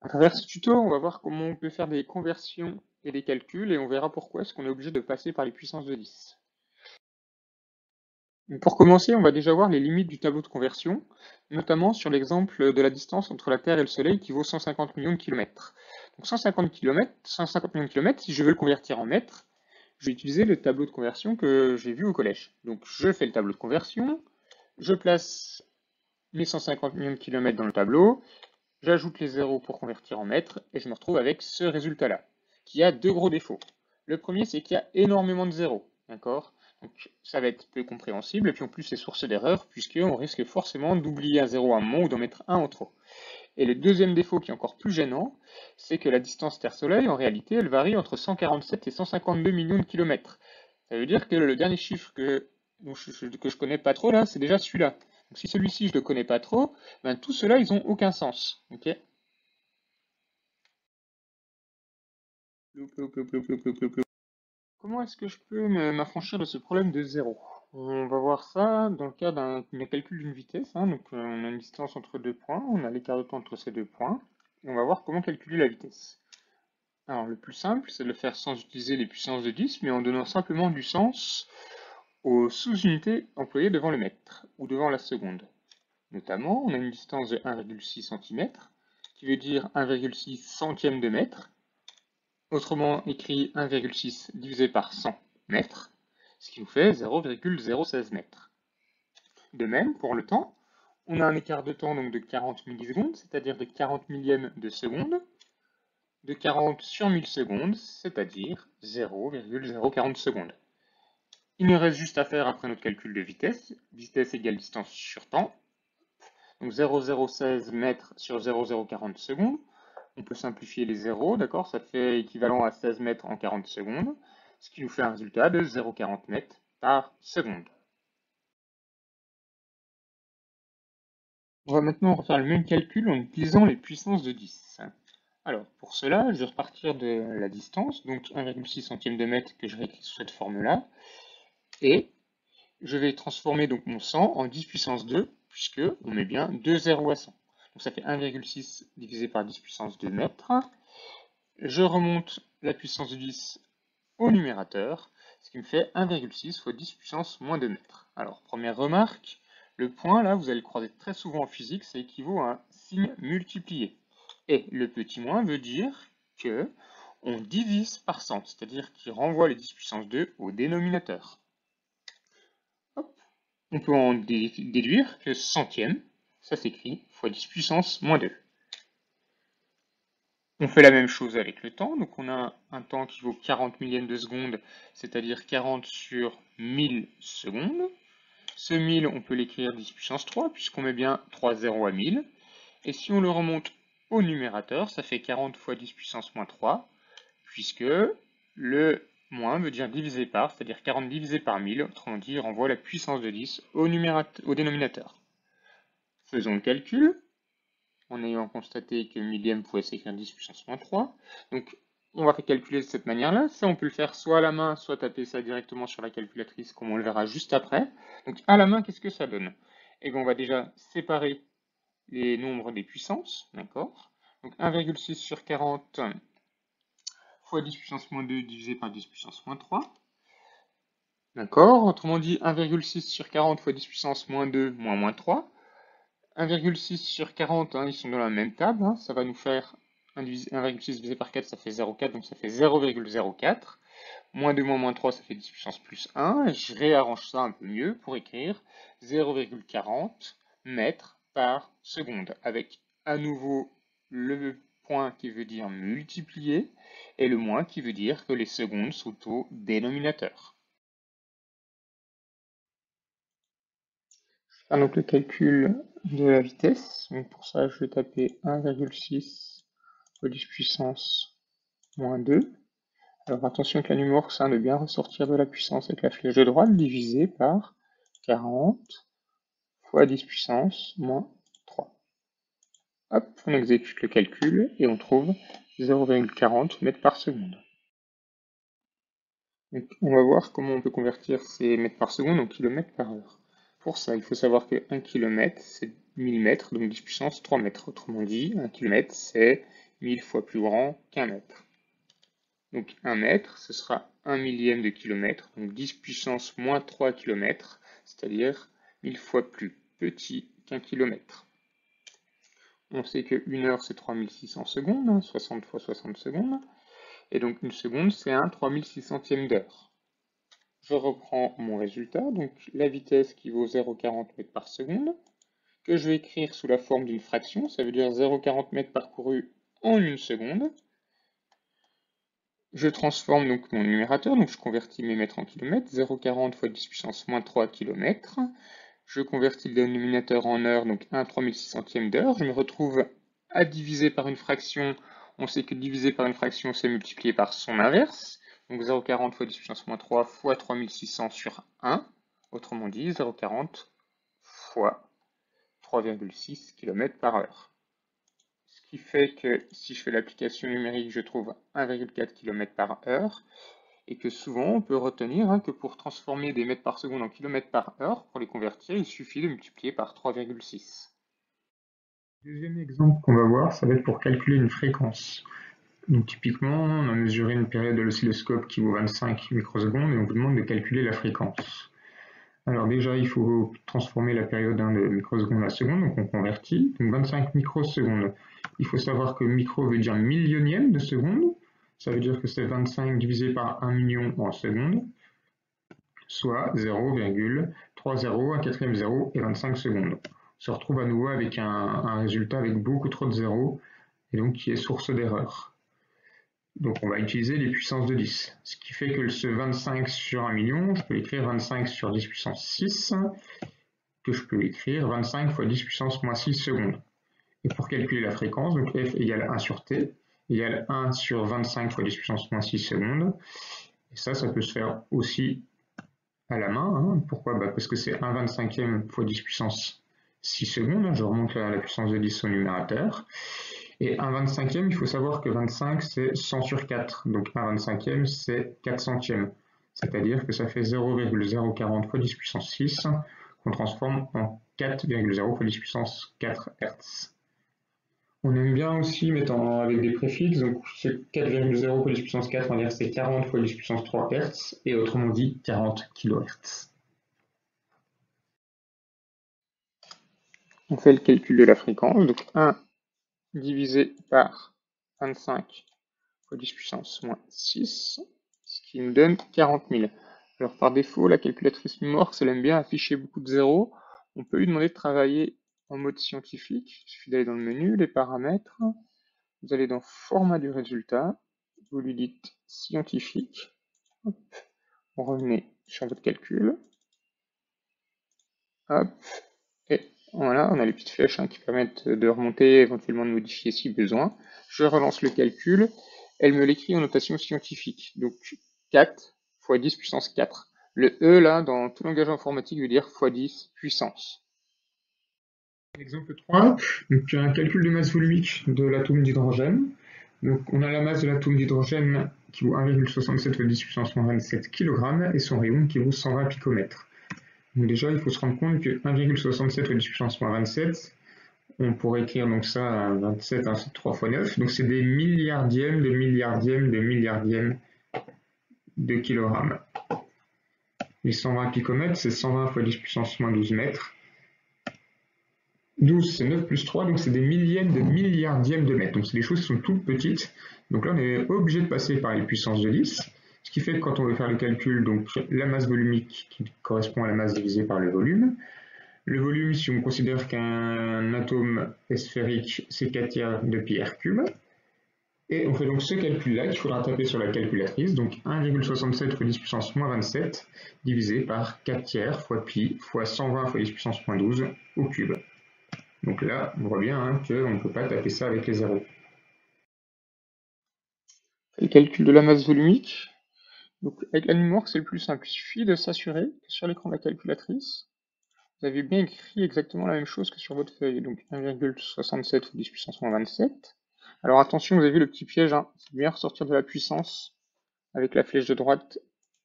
À travers ce tuto, on va voir comment on peut faire des conversions et des calculs et on verra pourquoi est-ce qu'on est obligé de passer par les puissances de 10. Donc pour commencer, on va déjà voir les limites du tableau de conversion, notamment sur l'exemple de la distance entre la Terre et le Soleil qui vaut 150 millions de kilomètres. Donc 150 millions de kilomètres, si je veux le convertir en mètres, je vais utiliser le tableau de conversion que j'ai vu au collège. Donc je fais le tableau de conversion, je place mes 150 millions de kilomètres dans le tableau, j'ajoute les zéros pour convertir en mètres et je me retrouve avec ce résultat-là, qui a deux gros défauts. Le premier, c'est qu'il y a énormément de zéros, d'accord? Donc ça va être peu compréhensible, et puis en plus c'est source d'erreur, puisqu'on risque forcément d'oublier un zéro à un moment ou d'en mettre un en trop. Et le deuxième défaut qui est encore plus gênant, c'est que la distance Terre-Soleil, en réalité, elle varie entre 147 et 152 millions de kilomètres. Ça veut dire que le dernier chiffre que je connais pas trop là, c'est déjà celui-là. Donc si celui-ci je le connais pas trop, ben tout cela ils ont aucun sens. Ok. Comment est-ce que je peux m'affranchir de ce problème de zéro? On va voir ça dans le cas d'un calcul d'une vitesse, hein. Donc on a une distance entre deux points, on a l'écart de temps entre ces deux points, et on va voir comment calculer la vitesse. Alors le plus simple, c'est de le faire sans utiliser les puissances de 10, mais en donnant simplement du sens aux sous-unités employées devant le mètre, ou devant la seconde. Notamment, on a une distance de 1,6 cm, qui veut dire 1,6 centième de mètre, autrement écrit 1,6 divisé par 100 mètres, ce qui nous fait 0,016 mètres. De même, pour le temps, on a un écart de temps donc de 40 millisecondes, c'est-à-dire de 40 millièmes de seconde, de 40 sur 1000 secondes, c'est-à-dire 0,040 secondes. Il nous reste juste à faire après notre calcul de vitesse, vitesse égale distance sur temps, donc 0,016 mètres sur 0,040 secondes. On peut simplifier les zéros, d'accord? Ça fait équivalent à 16 mètres en 40 secondes, ce qui nous fait un résultat de 0,40 mètres par seconde. On va maintenant refaire le même calcul en utilisant les puissances de 10. Alors, pour cela, je vais repartir de la distance, donc 1,6 centième de mètre que je réécris sous cette forme-là, et je vais transformer donc mon 100 en 10 puissance 2, puisque on met bien 2 zéros à 100. Donc ça fait 1,6 divisé par 10 puissance 2 mètres. Je remonte la puissance de 10 au numérateur, ce qui me fait 1,6 fois 10 puissance moins 2 mètres. Alors, première remarque, le point, là, vous allez le croiser très souvent en physique, ça équivaut à un signe multiplié. Et le petit moins veut dire que on divise par 100, c'est-à-dire qu'il renvoie les 10 puissance 2 au dénominateur. Hop. On peut en déduire que centième, ça s'écrit fois 10 puissance moins 2. On fait la même chose avec le temps, donc on a un temps qui vaut 40 millièmes de seconde, c'est-à-dire 40 sur 1000 secondes. Ce 1000, on peut l'écrire 10 puissance 3, puisqu'on met bien 3 zéros à 1000. Et si on le remonte au numérateur, ça fait 40 fois 10 puissance moins 3, puisque le moins veut dire divisé par, c'est-à-dire 40 divisé par 1000, autrement dit, il renvoie la puissance de 10 au dénominateur. Faisons le calcul, en ayant constaté que millième pouvait s'écrire 10 puissance moins 3. Donc, on va calculer de cette manière-là. Ça, on peut le faire soit à la main, soit taper ça directement sur la calculatrice, comme on le verra juste après. Donc, à la main, qu'est-ce que ça donne? Et bien, on va déjà séparer les nombres des puissances, d'accord? Donc, 1,6 sur 40 fois 10 puissance moins 2 divisé par 10 puissance moins 3. D'accord? Autrement dit, 1,6 sur 40 fois 10 puissance moins 2 moins 3. 1,6 sur 40, hein, ils sont dans la même table, hein, ça va nous faire 1,6 divisé par 4, ça fait 0,4, donc ça fait 0,04. Moins 2 moins 3, ça fait 10 puissance plus 1. Et je réarrange ça un peu mieux pour écrire 0,40 mètres par seconde, avec à nouveau le point qui veut dire multiplier et le moins qui veut dire que les secondes sont au dénominateur. Faire donc le calcul de la vitesse. Donc pour ça, je vais taper 1,6 fois 10 puissance moins 2. Alors attention avec la numéro 5 de bien ressortir de la puissance avec la flèche de droite divisé par 40 fois 10 puissance moins 3. Hop, on exécute le calcul et on trouve 0,40 mètres par seconde. Donc, on va voir comment on peut convertir ces mètres par seconde en kilomètres par heure. Pour ça, il faut savoir que 1 km, c'est 1000 mètres, donc 10 puissance 3 mètres. Autrement dit, 1 km, c'est 1000 fois plus grand qu'un mètre. Donc 1 mètre, ce sera 1 millième de kilomètre, donc 10 puissance moins 3 km, c'est-à-dire 1000 fois plus petit qu'un kilomètre. On sait que 1 heure, c'est 3600 secondes, 60 fois 60 secondes, et donc une seconde, c'est un 3600e d'heure. Je reprends mon résultat, donc la vitesse qui vaut 0,40 mètres par seconde, que je vais écrire sous la forme d'une fraction, ça veut dire 0,40 mètres parcourus en une seconde. Je transforme donc mon numérateur, donc je convertis mes mètres en kilomètres, 0,40 fois 10 puissance moins 3 km. Je convertis le dénominateur en heures, donc 1 3600e d'heure. Je me retrouve à diviser par une fraction. On sait que diviser par une fraction, c'est multiplier par son inverse. Donc 0,40 fois 10 puissance moins 3 fois 3600 sur 1. Autrement dit, 0,40 fois 3,6 km par heure. Ce qui fait que si je fais l'application numérique, je trouve 1,4 km par heure. Et que souvent, on peut retenir que pour transformer des mètres par seconde en kilomètres par heure, pour les convertir, il suffit de multiplier par 3,6. Deuxième exemple qu'on va voir, ça va être pour calculer une fréquence. Donc typiquement, on a mesuré une période de l'oscilloscope qui vaut 25 microsecondes et on vous demande de calculer la fréquence. Alors déjà, il faut transformer la période de microseconde à seconde, donc on convertit. Donc 25 microsecondes. Il faut savoir que micro veut dire millionième de seconde. Ça veut dire que c'est 25 divisé par 1 million en secondes, soit 0,30, un quatrième zéro et 25 secondes. On se retrouve à nouveau avec un résultat avec beaucoup trop de zéros et donc qui est source d'erreur. Donc on va utiliser les puissances de 10. Ce qui fait que ce 25 sur 1 million, je peux écrire 25 sur 10 puissance 6, que je peux écrire 25 fois 10 puissance moins 6 secondes. Et pour calculer la fréquence, donc F égale 1 sur T, égale 1 sur 25 fois 10 puissance moins 6 secondes. Et ça peut se faire aussi à la main. Pourquoi? Parce que c'est 1 25e fois 10 puissance 6 secondes. Je remonte la puissance de 10 au numérateur. Et 1 25e, il faut savoir que 25, c'est 100 sur 4. Donc 1 25e, c'est 4 centièmes. C'est-à-dire que ça fait 0,040 fois 10 puissance 6 qu'on transforme en 4,0 fois 10 puissance 4 Hz. On aime bien aussi mettre avec des préfixes, donc c'est 4,0 fois 10 puissance 4, on va dire c'est 40 fois 10 puissance 3 Hz, et autrement dit 40 kHz. On fait le calcul de la fréquence, donc 1 divisé par 25 fois 10 puissance moins 6, ce qui me donne 40 000. Alors par défaut, la calculatrice Numorx, elle aime bien afficher beaucoup de zéros. On peut lui demander de travailler en mode scientifique. Il suffit d'aller dans le menu, les paramètres. Vous allez dans Format du résultat. Vous lui dites scientifique. Hop. Vous revenez sur votre calcul. Hop. Et voilà, on a les petites flèches qui permettent de remonter, éventuellement de modifier si besoin. Je relance le calcul. Elle me l'écrit en notation scientifique. Donc 4 fois 10 puissance 4. Le E, là, dans tout langage informatique, veut dire fois 10 puissance. Exemple 3, donc un calcul de masse volumique de l'atome d'hydrogène. Donc on a la masse de l'atome d'hydrogène qui vaut 1,67 fois 10 puissance moins 27 kg et son rayon qui vaut 120 picomètres. Donc déjà, il faut se rendre compte que 1,67 fois 10 puissance moins 27, on pourrait écrire donc ça à 27, c'est 3 fois 9, donc c'est des milliardièmes de milliardièmes de milliardièmes de kilogrammes. Les 120 picomètres, c'est 120 fois 10 puissance moins 12 mètres. 12, c'est 9 plus 3, donc c'est des millièmes de milliardièmes de mètres. Donc c'est des choses qui sont toutes petites. Donc là, on est obligé de passer par les puissances de 10. Ce qui fait que quand on veut faire le calcul, donc la masse volumique qui correspond à la masse divisée par le volume. Le volume, si on considère qu'un atome est sphérique, c'est 4 tiers de pi r cube. Et on fait donc ce calcul-là qu'il faudra taper sur la calculatrice, donc 1,67 fois 10 puissance moins 27 divisé par 4 tiers fois pi fois 120 fois 10 puissance moins 12 au cube. Donc là, on voit bien qu'on ne peut pas taper ça avec les zéros. Le calcul de la masse volumique. Donc avec la Numorx, c'est le plus simple. Il suffit de s'assurer que sur l'écran de la calculatrice, vous avez bien écrit exactement la même chose que sur votre feuille. Donc 1,67 fois 10 puissance moins 27. Alors attention, vous avez vu le petit piège, c'est bien ressortir de la puissance avec la flèche de droite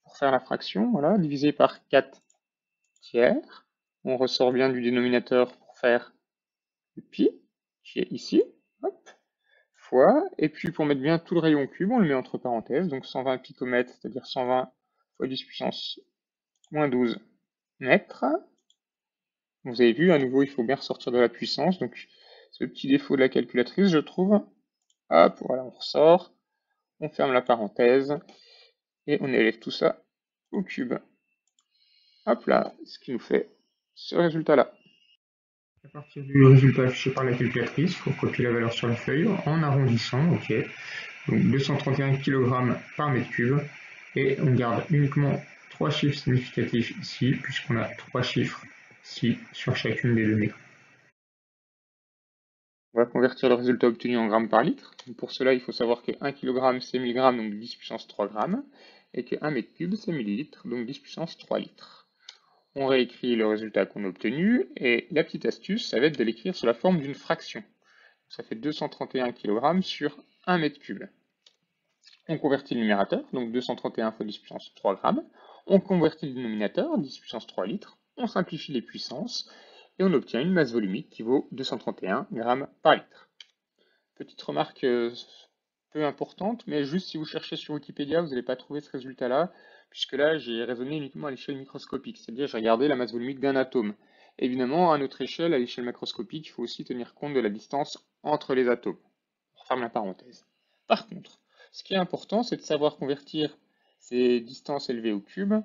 pour faire la fraction, voilà, divisé par 4 tiers. On ressort bien du dénominateur pour faire le pi, qui est ici, hop, fois, et puis pour mettre bien tout le rayon cube, on le met entre parenthèses, donc 120 picomètres, c'est-à-dire 120 fois 10 puissance moins 12 mètres. Vous avez vu, à nouveau, il faut bien ressortir de la puissance, donc c'est le petit défaut de la calculatrice, je trouve. Hop, voilà, on ressort, on ferme la parenthèse, et on élève tout ça au cube. Hop là, ce qui nous fait ce résultat-là. À partir du résultat affiché par la calculatrice, il faut copier la valeur sur une feuille en arrondissant, ok. Donc 231 kg par mètre cube, et on garde uniquement 3 chiffres significatifs ici, puisqu'on a 3 chiffres ici sur chacune des données. On va convertir le résultat obtenu en grammes par litre. Donc pour cela, il faut savoir que 1 kg c'est 1000 grammes, donc 10 puissance 3 grammes, et que 1 mètre cube c'est 1000 litres, donc 10 puissance 3 litres. On réécrit le résultat qu'on a obtenu, et la petite astuce, ça va être de l'écrire sous la forme d'une fraction. Ça fait 231 kg sur 1 mètre cube. On convertit le numérateur, donc 231 fois 10 puissance 3 grammes. On convertit le dénominateur, 10 puissance 3 litres. On simplifie les puissances, et on obtient une masse volumique qui vaut 231 grammes par litre. Petite remarque peu importante, mais juste si vous cherchez sur Wikipédia, vous n'allez pas trouver ce résultat-là, puisque là, j'ai raisonné uniquement à l'échelle microscopique, c'est-à-dire j'ai regardé la masse volumique d'un atome. Évidemment, à notre échelle, à l'échelle macroscopique, il faut aussi tenir compte de la distance entre les atomes. On referme la parenthèse. Par contre, ce qui est important, c'est de savoir convertir ces distances élevées au cube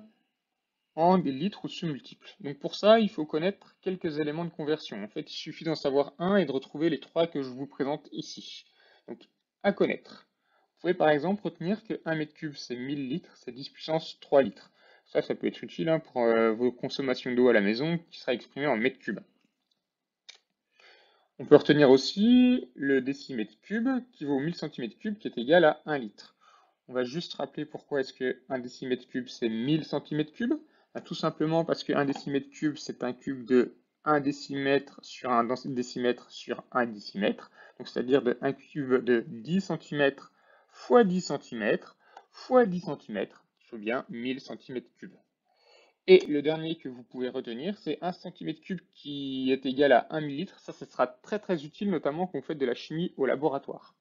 en des litres ou sous-multiples. Donc pour ça, il faut connaître quelques éléments de conversion. En fait, il suffit d'en savoir un et de retrouver les trois que je vous présente ici. Donc, à connaître. Vous pouvez par exemple retenir que 1 mètre cube c'est 1000 litres, c'est 10 puissance 3 litres. Ça peut être utile hein, pour vos consommations d'eau à la maison qui sera exprimée en mètres cubes. On peut retenir aussi le décimètre cube qui vaut 1000 cm3 qui est égal à 1 litre. On va juste rappeler pourquoi est-ce que 1 décimètre cube c'est 1000 cm3. Tout simplement parce que 1 décimètre cube c'est un cube de 1 décimètre sur 1 décimètre sur 1 décimètre. Donc c'est-à-dire de 1 cube de 10 cm fois 10 cm fois 10 cm. Il faut bien 1000 cm3. Et le dernier que vous pouvez retenir, c'est 1 cm3 qui est égal à 1 millilitre. Ça sera très très utile, notamment quand vous faites de la chimie au laboratoire.